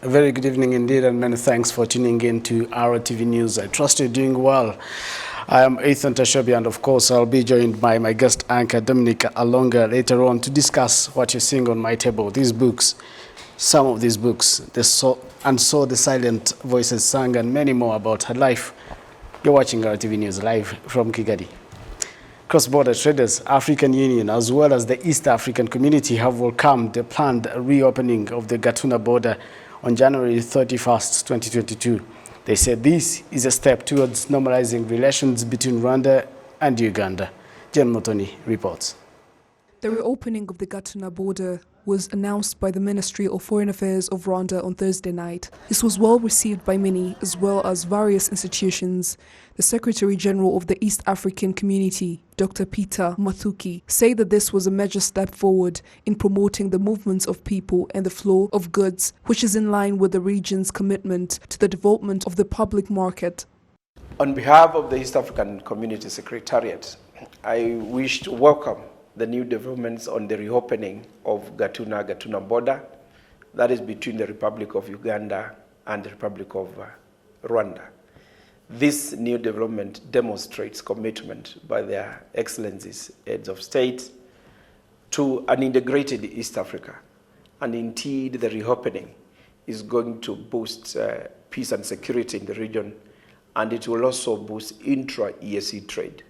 A very good evening indeed, and many thanks for tuning in to RwandaTV News. I trust you're doing well. I am Ethan Tashobi, and of course I'll be joined by my guest anchor Dominic Alonga later on to discuss what you're seeing on my table. These books, some of these books, And So the Silent Voices Sang, and many more about her life. You're watching RwandaTV News live from Kigali. Cross-border traders, African Union, as well as the East African community have welcomed the planned reopening of the Gatuna border on January 31st, 2022. They said this is a step towards normalizing relations between Rwanda and Uganda. Jen Motoni reports. The reopening of the Gatuna border was announced by the Ministry of Foreign Affairs of Rwanda on Thursday night. This was well received by many, as well as various institutions. The Secretary General of the East African Community, Dr. Peter Mathuki, said that this was a major step forward in promoting the movements of people and the flow of goods, which is in line with the region's commitment to the development of the public market. On behalf of the East African Community Secretariat, I wish to welcome the new developments on the reopening of Gatuna border, that is between the Republic of Uganda and the Republic of Rwanda. This new development demonstrates commitment by their excellencies, heads of state, to an integrated East Africa. And indeed, the reopening is going to boost peace and security in the region, and it will also boost intra-EAC trade.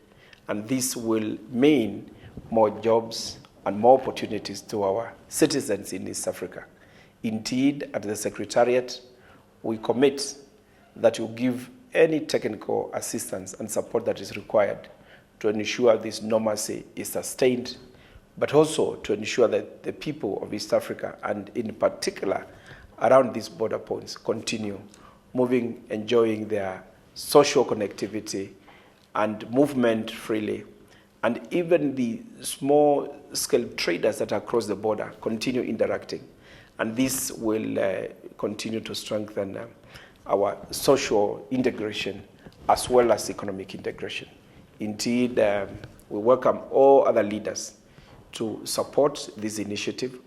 And this will mean more jobs and more opportunities to our citizens in East Africa. Indeed, at the Secretariat, we commit that we'll give any technical assistance and support that is required to ensure this normalcy is sustained, but also to ensure that the people of East Africa, and in particular around these border points, continue moving, enjoying their social connectivity and movement freely. And even the small-scale traders that are across the border continue interacting. And this will continue to strengthen our social integration as well as economic integration. Indeed, we welcome all other leaders to support this initiative,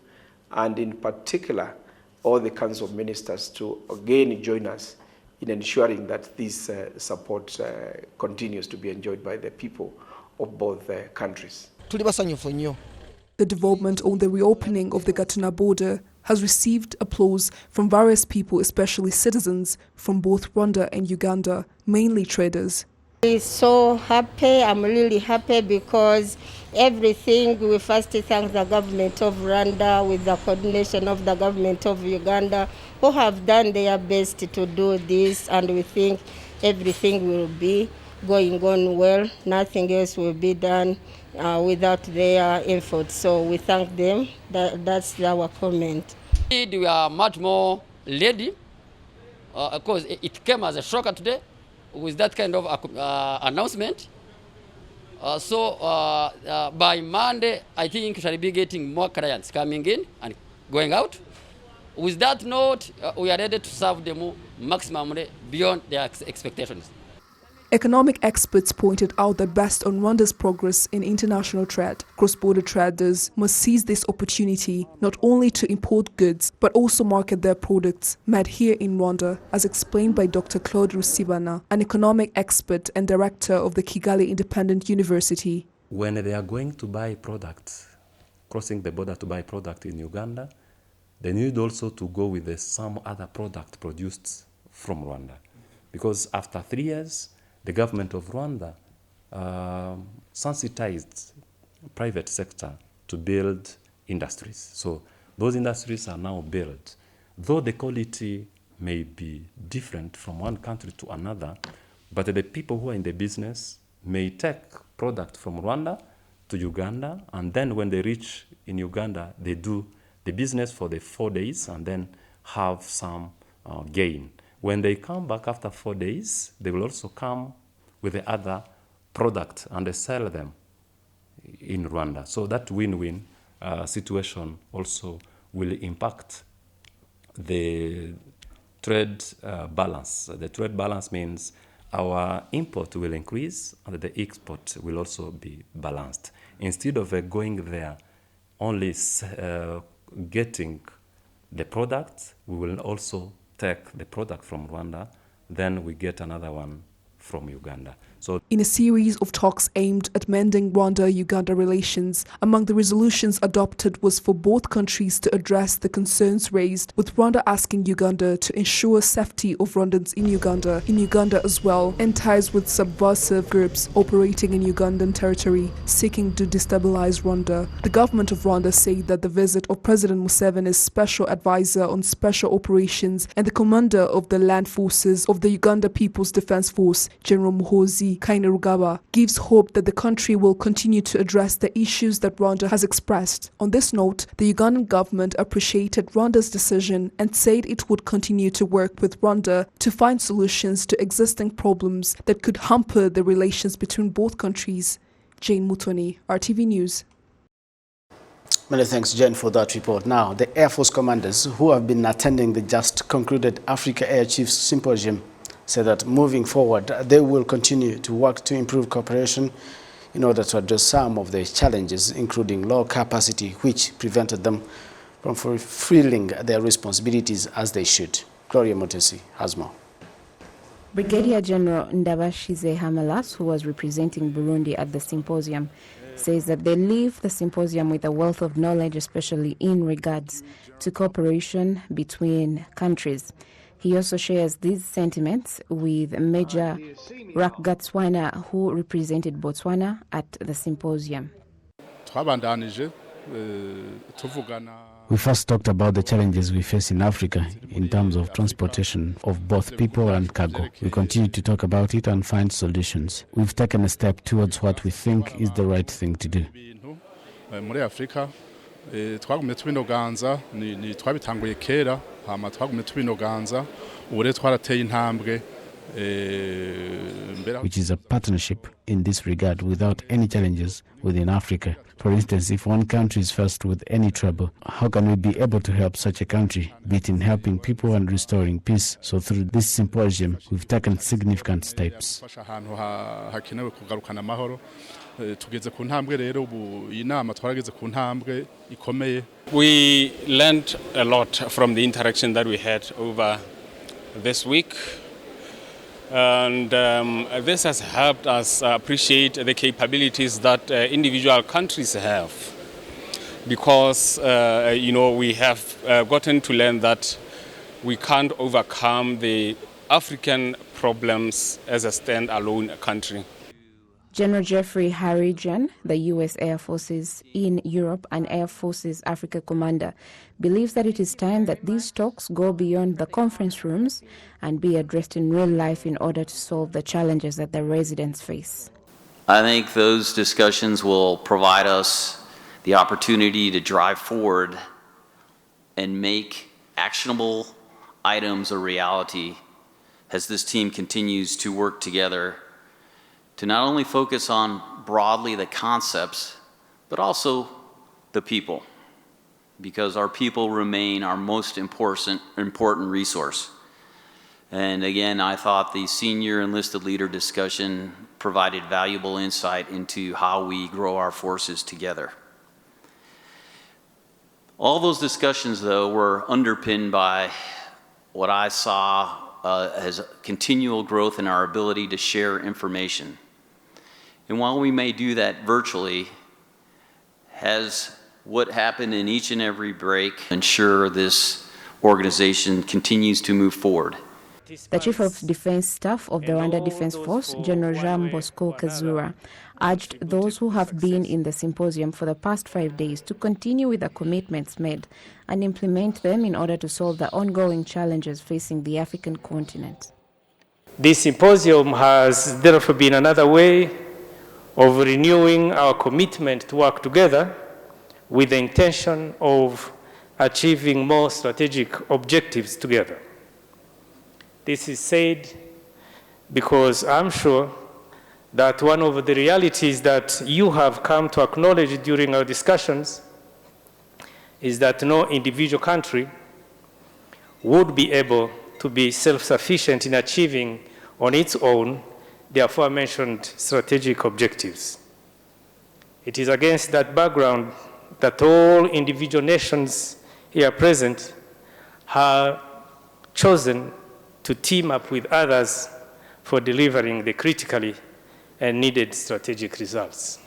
and in particular, all the Council of Ministers to again join us in ensuring that this support continues to be enjoyed by the people of both countries. The development on the reopening of the Gatuna border has received applause from various people, especially citizens from both Rwanda and Uganda, mainly traders. I'm so happy. I'm really happy because everything, we first thank the government of Rwanda with the coordination of the government of Uganda, who have done their best to do this, and we think everything will be going on well. Nothing else will be done without their effort. So we thank them. That's our comment. We are much more ready. Of course, it came as a shocker today with that kind of announcement. By Monday, I think we shall be getting more clients coming in and going out. With that note, we are ready to serve them maximally beyond their expectations. Economic experts pointed out that based on Rwanda's progress in international trade, cross-border traders must seize this opportunity not only to import goods, but also market their products made here in Rwanda, as explained by Dr. Claude Rusibana, an economic expert and director of the Kigali Independent University. When they are going to buy products, crossing the border to buy product in Uganda, they need also to go with some other product produced from Rwanda. Because after 3 years, the government of Rwanda sensitized private sector to build industries. So those industries are now built. Though the quality may be different from one country to another, but the people who are in the business may take product from Rwanda to Uganda, and then when they reach in Uganda, they do the business for the 4 days and then have some gain. When they come back after 4 days, they will also come with the other product and they sell them in Rwanda. So that win-win situation also will impact the trade balance. The trade balance means our import will increase and the export will also be balanced. Instead of going there only getting the product. We will also take the product from Rwanda, then we get another one from Uganda. So, in a series of talks aimed at mending Rwanda-Uganda relations, among the resolutions adopted was for both countries to address the concerns raised, with Rwanda asking Uganda to ensure safety of Rwandans in Uganda as well, and ties with subversive groups operating in Ugandan territory, seeking to destabilize Rwanda. The government of Rwanda said that the visit of President Museveni's special advisor on special operations and the commander of the land forces of the Uganda People's Defense Force, General Muhoozi Kainerugaba, gives hope that the country will continue to address the issues that Rwanda has expressed. On this note, the Ugandan government appreciated Rwanda's decision and said it would continue to work with Rwanda to find solutions to existing problems that could hamper the relations between both countries. Jane Mutoni, RTV News. Many thanks, Jen, for that report. Now, the Air Force commanders who have been attending the just concluded Africa Air Chiefs Symposium say that moving forward, they will continue to work to improve cooperation in order to address some of the challenges, including low capacity, which prevented them from fulfilling their responsibilities as they should. Gloria Motesi has more. Brigadier General Ndabashize Hamalas, who was representing Burundi at the symposium, says that they leave the symposium with a wealth of knowledge, especially in regards to cooperation between countries. He also shares these sentiments with Major Gatuna, who represented Botswana at the symposium. We first talked about the challenges we face in Africa in terms of transportation of both people and cargo. We continue to talk about it and find solutions. We've taken a step towards what we think is the right thing to do. Which is a partnership in this regard without any challenges within Africa. For instance, if one country is faced with any trouble, how can we be able to help such a country, be it in helping people and restoring peace? So through this symposium, we've taken significant steps. We learned a lot from the interaction that we had over this week. And this has helped us appreciate the capabilities that individual countries have, because we have gotten to learn that we can't overcome the African problems as a stand-alone country. General Jeffrey Harijan, the U.S. Air Forces in Europe and Air Forces Africa commander, believes that it is time that these talks go beyond the conference rooms and be addressed in real life in order to solve the challenges that the residents face. I think those discussions will provide us the opportunity to drive forward and make actionable items a reality as this team continues to work together to not only focus on broadly the concepts, but also the people, because our people remain our most important resource. And again, I thought the senior enlisted leader discussion provided valuable insight into how we grow our forces together. All those discussions, though, were underpinned by what I saw as continual growth in our ability to share information. And while we may do that virtually, has what happened in each and every break ensure this organization continues to move forward. The Chief of Defense Staff of the Rwanda Defense Force, General Jean Bosco Kazura, urged those who have been in the symposium for the past 5 days to continue with the commitments made and implement them in order to solve the ongoing challenges facing the African continent. This symposium has therefore been another way of renewing our commitment to work together with the intention of achieving more strategic objectives together. This is said because I'm sure that one of the realities that you have come to acknowledge during our discussions is that no individual country would be able to be self-sufficient in achieving on its own the aforementioned strategic objectives. It is against that background that all individual nations here present have chosen to team up with others for delivering the critically needed strategic results.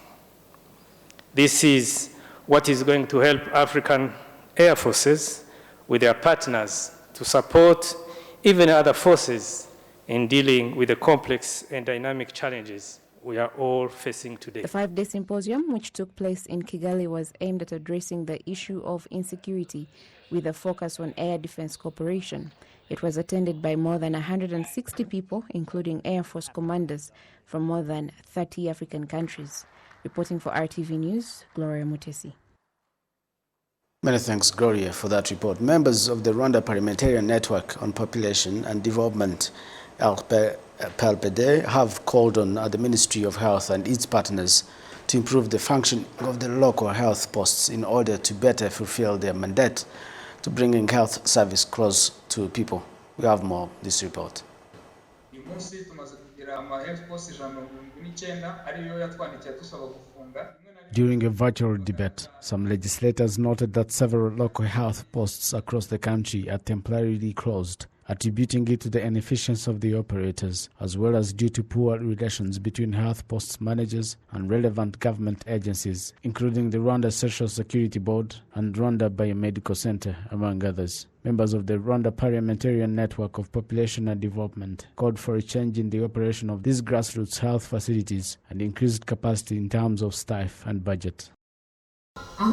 This is what is going to help African air forces with their partners to support even other forces in dealing with the complex and dynamic challenges we are all facing today. The 5-day symposium, which took place in Kigali, was aimed at addressing the issue of insecurity with a focus on air defense cooperation. It was attended by more than 160 people, including Air Force commanders from more than 30 African countries. Reporting for RTV News, Gloria Mutesi. Many thanks, Gloria, for that report. Members of the Rwanda Parliamentarian Network on Population and Development, PALPD, have called on the Ministry of Health and its partners to improve the functioning of the local health posts in order to better fulfill their mandate to bringing health service close to people. We have more of this report. During a virtual debate, some legislators noted that several local health posts across the country are temporarily closed, attributing it to the inefficiency of the operators, as well as due to poor relations between health posts managers and relevant government agencies, including the Rwanda Social Security Board and Rwanda Biomedical Center, among others. Members of the Rwanda Parliamentarian Network of Population and Development called for a change in the operation of these grassroots health facilities and increased capacity in terms of staff and budget. I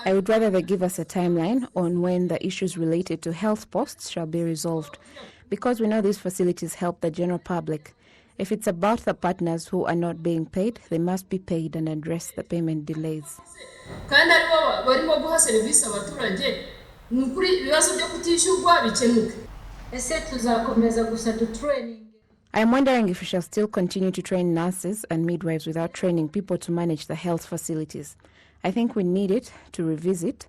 would rather they give us a timeline on when the issues related to health posts shall be resolved, because we know these facilities help the general public. If it's about the partners who are not being paid, they must be paid and address the payment delays. I am wondering if we shall still continue to train nurses and midwives without training people to manage the health facilities. I think we need it to revisit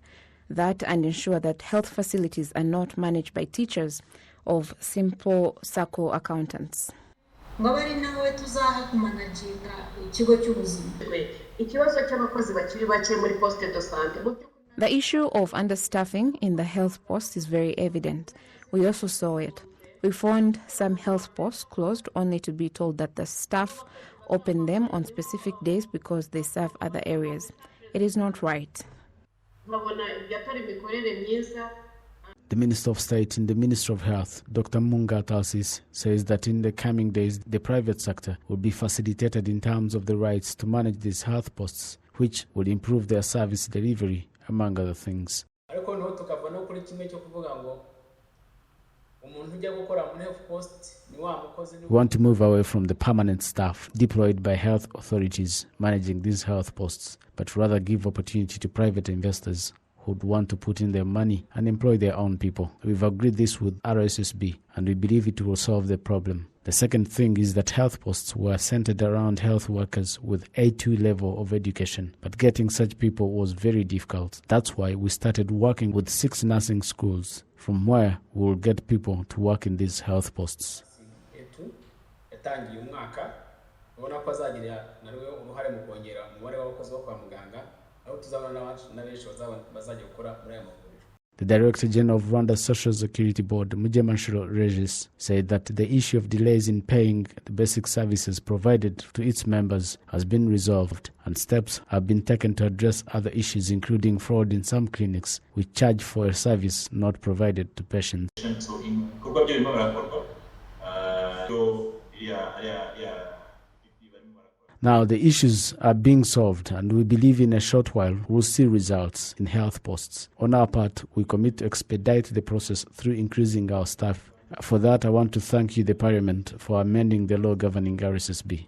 that and ensure that health facilities are not managed by teachers of simple circle accountants. The issue of understaffing in the health posts is very evident. We also saw it. We found some health posts closed only to be told that the staff open them on specific days because they serve other areas. It is not right. The Minister of State in the Ministry of Health, Dr. Munga Talsis, says that in the coming days, the private sector will be facilitated in terms of the rights to manage these health posts, which will improve their service delivery, among other things. We want to move away from the permanent staff deployed by health authorities managing these health posts, but rather give opportunity to private investors who would want to put in their money and employ their own people. We've agreed this with RSSB, and we believe it will solve the problem. The second thing is that health posts were centered around health workers with A2 level of education, but getting such people was very difficult. That's why we started working with 6 nursing schools, from where we will get people to work in these health posts. The Director General of Rwanda Social Security Board, Mujemanshiro Regis, said that the issue of delays in paying the basic services provided to its members has been resolved, and steps have been taken to address other issues, including fraud in some clinics, which charge for a service not provided to patients. Now the issues are being solved, and we believe in a short while we'll see results in health posts. On our part, we commit to expedite the process through increasing our staff. For that, I want to thank you, the Parliament, for amending the law governing RSSB.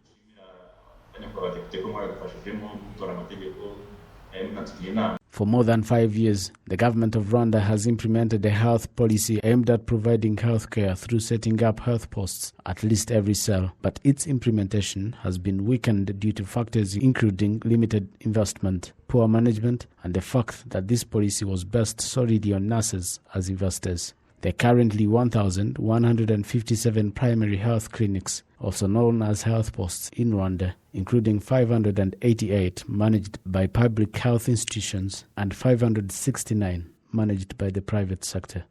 For more than 5 years, the government of Rwanda has implemented a health policy aimed at providing health care through setting up health posts at least every cell. But its implementation has been weakened due to factors including limited investment, poor management, and the fact that this policy was based solely on nurses as investors. There are currently 1,157 primary health clinics, also known as health posts, in Rwanda, including 588 managed by public health institutions and 569 managed by the private sector.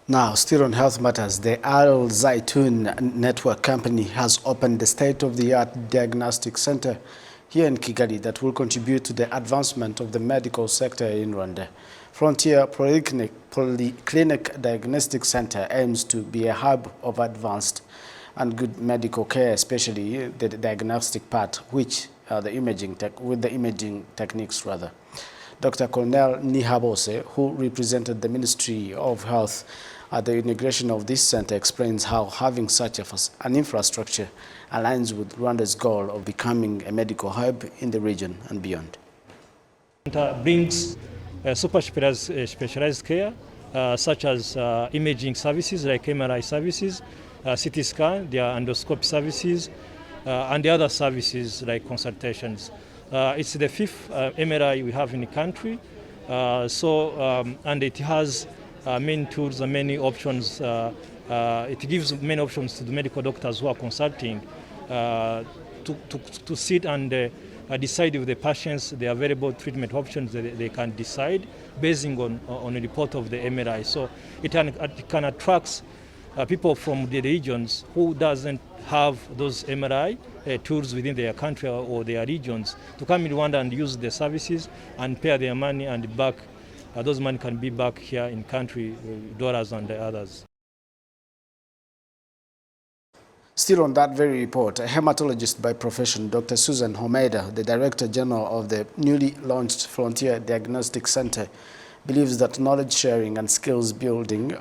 Now, still on health matters, the Al Zaitun network company has opened the state-of-the-art diagnostic center here in Kigali that will contribute to the advancement of the medical sector in Rwanda. Frontier Polyclinic Diagnostic Center aims to be a hub of advanced and good medical care, especially the diagnostic part, with the imaging techniques rather. Dr. Colonel Nihabose, who represented the Ministry of Health at the inauguration of this center, explains how having such an infrastructure aligns with Rwanda's goal of becoming a medical hub in the region and beyond. It brings super specialized care, such as imaging services like MRI services, CT scan, their endoscope services, and the other services like consultations. It's the fifth MRI we have in the country, and it has many tools and many options. It gives many options to the medical doctors who are consulting to sit and decide with the patients the available treatment options that they can decide based on a report of the MRI. So it can attract people from the regions who doesn't have those MRI tools within their country or their regions to come in Rwanda and use the services and pay their money, and back those money can be back here in country, dollars and the others. Still on that very report, a hematologist by profession, Dr. Susan Homeda, the Director General of the newly launched Frontier Diagnostic Center, believes that knowledge sharing and skills building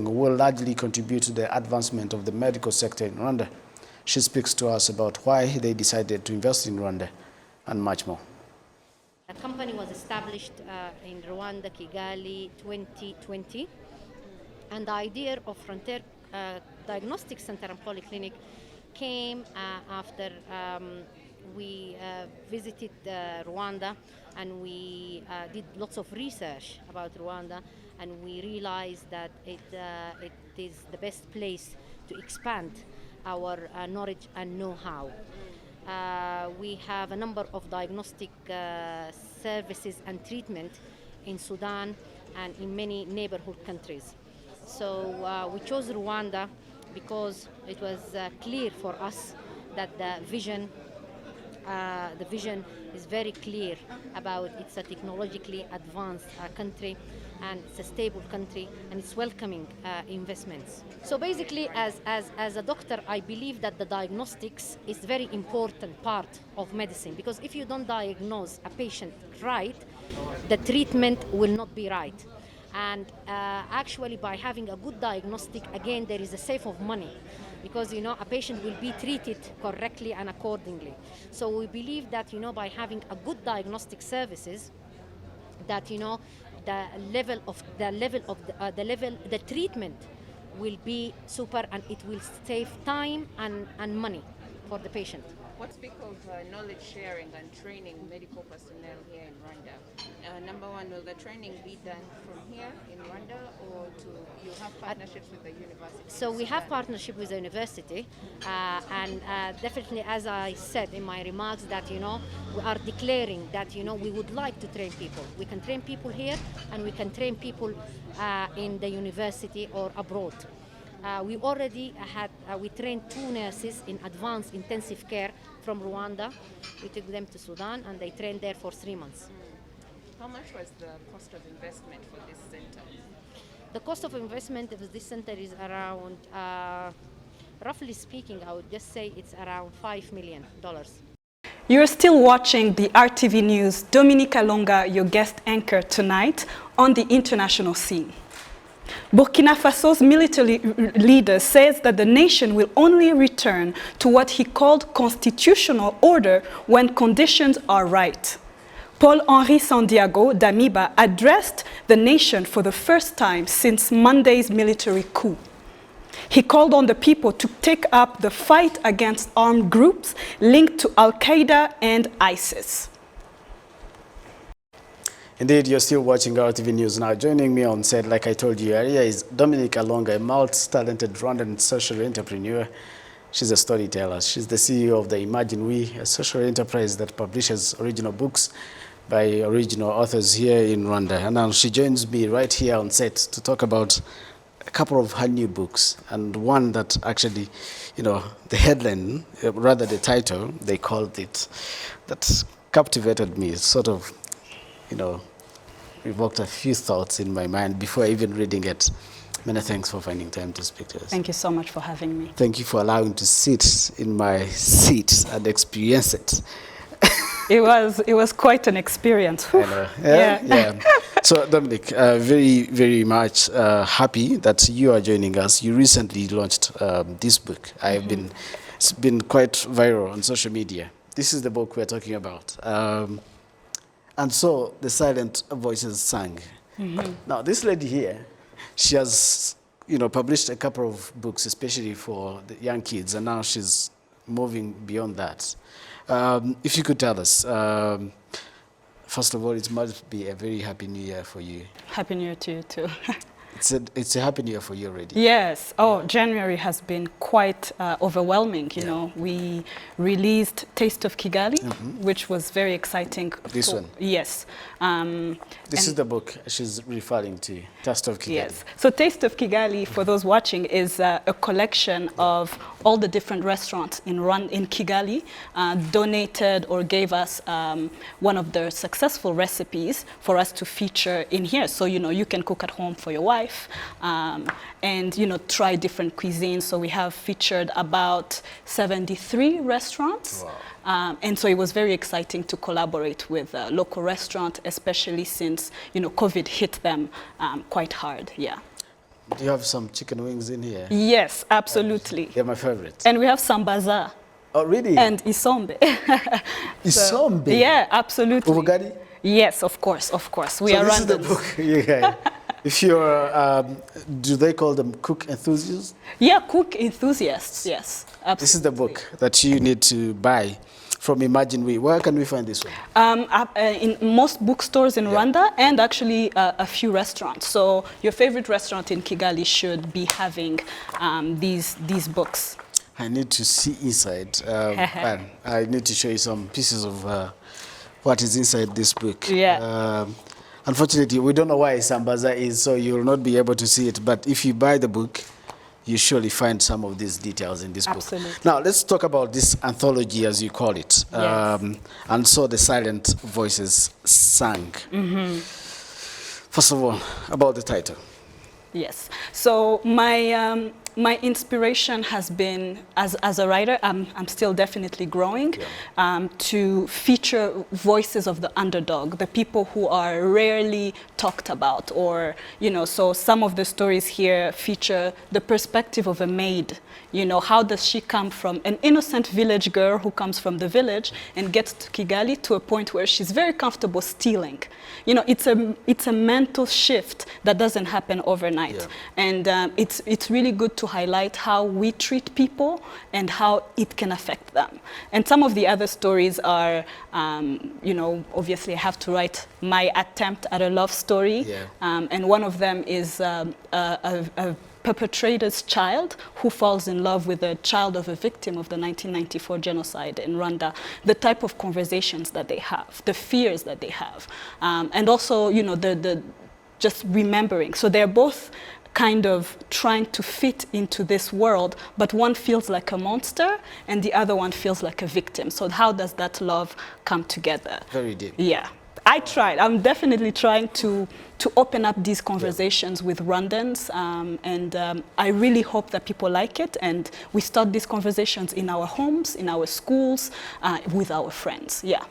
will largely contribute to the advancement of the medical sector in Rwanda. She speaks to us about why they decided to invest in Rwanda and much more. The company was established in Rwanda, Kigali, 2020, and the idea of Frontier Diagnostic Center and Polyclinic came after we visited Rwanda, and we did lots of research about Rwanda, and we realized that it is the best place to expand our knowledge and know-how. We have a number of diagnostic services and treatment in Sudan and in many neighborhood countries. So we chose Rwanda because it was clear for us that the vision is very clear about it's a technologically advanced country, and it's a stable country, and it's welcoming investments. So basically, as a doctor, I believe that the diagnostics is a very important part of medicine, because if you don't diagnose a patient right, the treatment will not be right. And actually, by having a good diagnostic, again, there is a save of money, because a patient will be treated correctly and accordingly. So we believe that by having a good diagnostic services, that the treatment will be super, and it will save time and money for the patient. What speak of knowledge sharing and training medical personnel here in Rwanda? Number one, will the training be done from here in Rwanda, or you have partnerships with the university? So we have partnership with the university, and definitely, as I said in my remarks, that we are declaring that we would like to train people. We can train people here, and we can train people in the university or abroad. We already we trained 2 nurses in advanced intensive care from Rwanda. We took them to Sudan, and they trained there for 3 months. How much was the cost of investment for this center? The cost of investment of this center is around, roughly speaking, I would just say it's around $5 million. You're still watching the RTV News. Dominique Alonga, your guest anchor tonight on the international scene. Burkina Faso's military leader says that the nation will only return to what he called constitutional order when conditions are right. Paul-Henri Sandiago Damiba addressed the nation for the first time since Monday's military coup. He called on the people to take up the fight against armed groups linked to Al-Qaeda and ISIS. Indeed, you're still watching RwandaTV News now. Joining me on set, like I told you earlier, is Dominique Alonga, a multi-talented Rwandan social entrepreneur. She's a storyteller. She's the CEO of the Imagine We, a social enterprise that publishes original books by original authors here in Rwanda. And now she joins me right here on set to talk about a couple of her new books, and one that actually, the headline, rather the title, they called it, that captivated me. It sort of, evoked a few thoughts in my mind before even reading it. Many thanks for finding time to speak to us. Thank you so much for having me. Thank you for allowing to sit in my seat and experience it. It was quite an experience. I know. Yeah. So, Dominic, very, very much happy that you are joining us. You recently launched this book. It's been quite viral on social media. This is the book we're talking about. And so the silent voices sang. Now, this lady here, she has, published a couple of books, especially for the young kids, and now she's moving beyond that. If you could tell us, first of all, it must be a very happy new year for you. Happy New Year to you too. It's a happy new year for you already. Yes. Oh, January has been quite overwhelming. You know, we released Taste of Kigali, which was very exciting. This one? Yes. This is the book she's referring to, Taste of Kigali. Yes. So Taste of Kigali, for those watching, is a collection of all the different restaurants in Kigali donated or gave us one of their successful recipes for us to feature in here. So, you can cook at home for your wife and, try different cuisines. So we have featured about 73 restaurants. Wow. And so it was very exciting to collaborate with a local restaurant, especially since, COVID hit them quite hard. Yeah. Do you have some chicken wings in here? Yes, absolutely. They're my favorite. And we have sambaza. Oh, really? And isombe. Isombe? So, yeah, absolutely. Uvugari? Yes, of course. We are this is the Rwandans. book. Yeah. If you're, do they call them cook enthusiasts? Yeah, cook enthusiasts, yes, absolutely. This is the book that you need to buy from Imagine We. Where can we find this one? In most bookstores in Rwanda, and actually a few restaurants. So your favorite restaurant in Kigali should be having these books. I need to see inside. I need to show you some pieces of what is inside this book. Yeah. Unfortunately, we don't know why sambaza is, so you will not be able to see it. But if you buy the book, you surely find some of these details in this book. Now, let's talk about this anthology, as you call it. Yes. And so the silent voices sang. First of all, about the title. Yes. So my inspiration has been, as a writer, I'm still definitely growing, to feature voices of the underdog, the people who are rarely talked about, or, so some of the stories here feature the perspective of a maid. How does she come from an innocent village girl who comes from the village and gets to Kigali to a point where she's very comfortable stealing. It's a mental shift that doesn't happen overnight. And it's really good to highlight how we treat people and how it can affect them. And some of the other stories are, obviously I have to write my attempt at a love story. And one of them is a perpetrator's child who falls in love with a child of a victim of the 1994 genocide in Rwanda, the type of conversations that they have, the fears that they have, and also, the just remembering. So they're both kind of trying to fit into this world, but one feels like a monster and the other one feels like a victim. So how does that love come together? Very deep. Yeah. I tried. I'm definitely trying to open up these conversations with Rwandans, and I really hope that people like it, and we start these conversations in our homes, in our schools, with our friends. Yeah.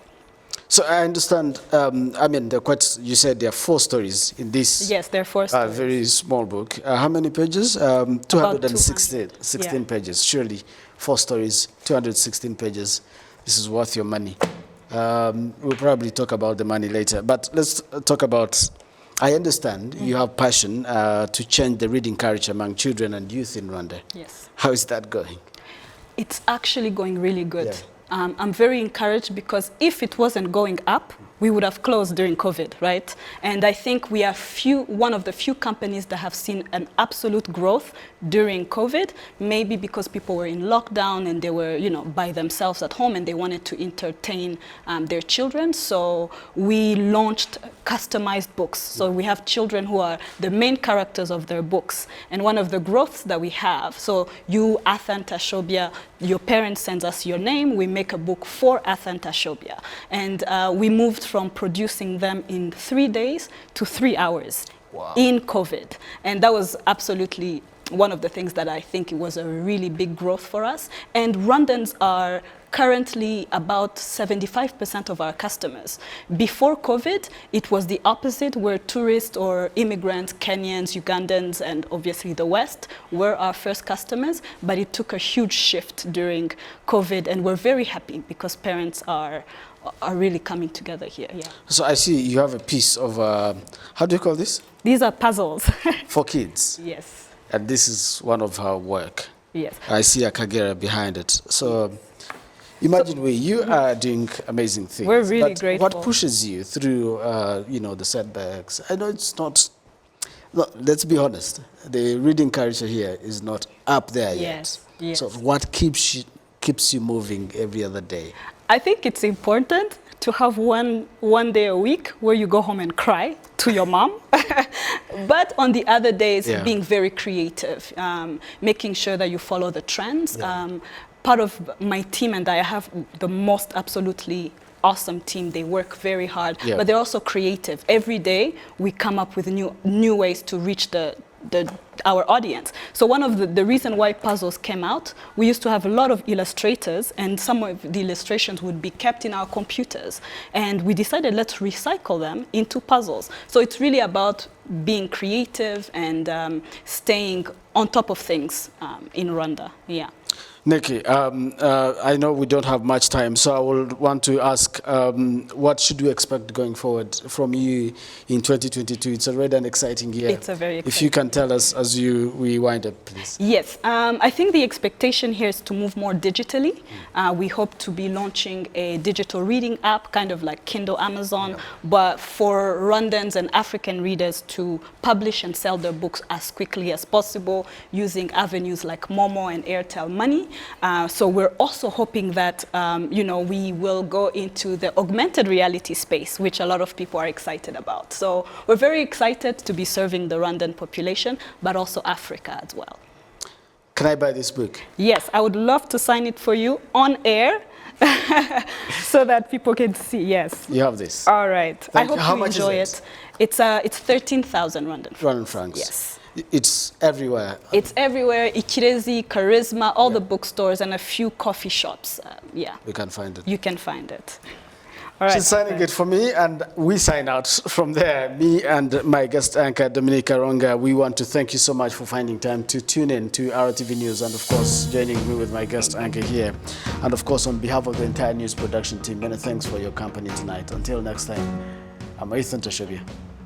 So I understand, you said there are 4 stories in this. Yes, there are 4 stories. Very small book. How many pages? 216 pages. Surely 4 stories, 216 pages. This is worth your money. We'll probably talk about the money later, but let's talk about, I understand you have passion to change the reading culture among children and youth in Rwanda. Yes. How is that going? It's actually going really good. I'm very encouraged because if it wasn't going up, we would have closed during COVID, right? And I think we are one of the few companies that have seen an absolute growth during COVID, maybe because people were in lockdown and they were, you know, by themselves at home and they wanted to entertain their children. So we launched customized books. So we have children who are the main characters of their books. And one of the growths that we have, so you, Athan Tashobia, your parents send us your name, we make a book for Athan Tashobia. And we moved from producing them in 3 days to 3 hours. Wow. In COVID. And that was absolutely one of the things that I think it was a really big growth for us. And Rwandans are currently about 75% of our customers. Before COVID, it was the opposite, where tourists or immigrants, Kenyans, Ugandans, and obviously the West were our first customers, but it took a huge shift during COVID, and we're very happy because parents are really coming together here, yeah. So I see you have a piece of, how do you call this? These are puzzles. For kids? Yes. And this is one of her work. Yes. I see a Kagera behind it. So imagine you are doing amazing things. We're really grateful. What pushes you through, you know, the setbacks? I know it's not, let's be honest, the reading culture here is not up there yet. Yes. So what keeps you moving every other day? I think it's important to have one day a week where you go home and cry to your mom. But on the other days, being very creative, making sure that you follow the trends. Part of my team and I have the most absolutely awesome team. They work very hard, but they're also creative. Every day we come up with new ways to reach our audience. So one of the reason why puzzles came out, we used to have a lot of illustrators, and some of the illustrations would be kept in our computers. And we decided, let's recycle them into puzzles. So it's really about being creative and staying on top of things in Rwanda. Yeah. Nikki, I know we don't have much time, so I will want to ask, what should we expect going forward from you in 2022? It's already an exciting year. It's a very exciting. If you can tell us as we wind up, please. Yes, I think the expectation here is to move more digitally. We hope to be launching a digital reading app, kind of like Kindle, Amazon, but for Rwandans and African readers to publish and sell their books as quickly as possible using avenues like Momo and Airtel Money. So we're also hoping that, you know, we will go into the augmented reality space, which a lot of people are excited about. So we're very excited to be serving the Rwandan population, but also Africa as well. Can I buy this book? Yes, I would love to sign it for you on air so that people can see, yes. You have this. All right. I hope How you much enjoy is it. It's 13,000 Rwandan francs. Rwandan francs. Yes. It's everywhere. It's everywhere. Ikirezi, Charisma, all the bookstores, and a few coffee shops. Yeah. We can find it. You can find it. All right. She's signing it for me, and we sign out from there. Me and my guest anchor, Dominica Ronga, we want to thank you so much for finding time to tune in to RwandaTV News, and of course, joining me with my guest anchor here. And of course, on behalf of the entire news production team, many thanks for your company tonight. Until next time, I'm Ethan Tashobia.